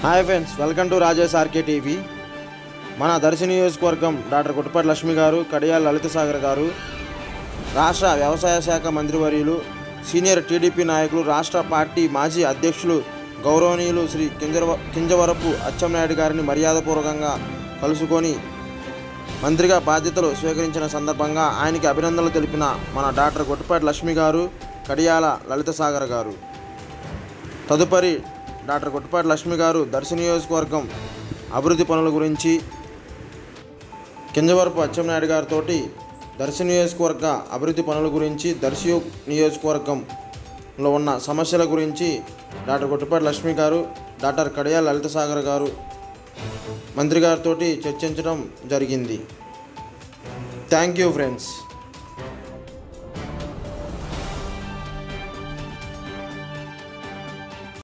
Hi friends, welcome to Rajesh RK TV. మన దర్శి నియోజకవర్గం doctor Guttapati Lakshmi గారు, కడియాల లలిత సాగర్ గారు, రాష్ట్ర వ్యవసాయ శాఖ మంత్రివర్యులు, సీనియర్ టీడీపీ నాయకులు, రాష్ట్ర పార్టీ మాజీ అధ్యక్షులు గౌరవనీయులు శ్రీ కింజవరపు అచ్చెన్నాయుడు గారిని మర్యాదపూర్వకంగా కలుసుకొని మంత్రిగా బాధ్యతలు స్వీకరించిన సందర్భంగా ఆయనకి అభినందనలు తెలిపిన మన డాక్టర్ గుట్టపాటి లక్ష్మి గారు, కడియాల లలిత సాగర్ గారు. తదుపరి డాక్టర్ గుట్టపాటి లక్ష్మి గారు దర్శి నియోజకవర్గం అభివృద్ధి పనుల గురించి, కింజవరపు అచ్చెన్నాయుడు గారితో దర్శి నియోజకవర్గ అభివృద్ధి పనుల గురించి, దర్శి నియోజకవర్గంలో ఉన్న సమస్యల గురించి డాక్టర్ గుట్టపాటి లక్ష్మి గారు, డాక్టర్ కడియాల లలిత సాగర్ గారు మంత్రి గారితో చర్చించడం జరిగింది. Thank you friends.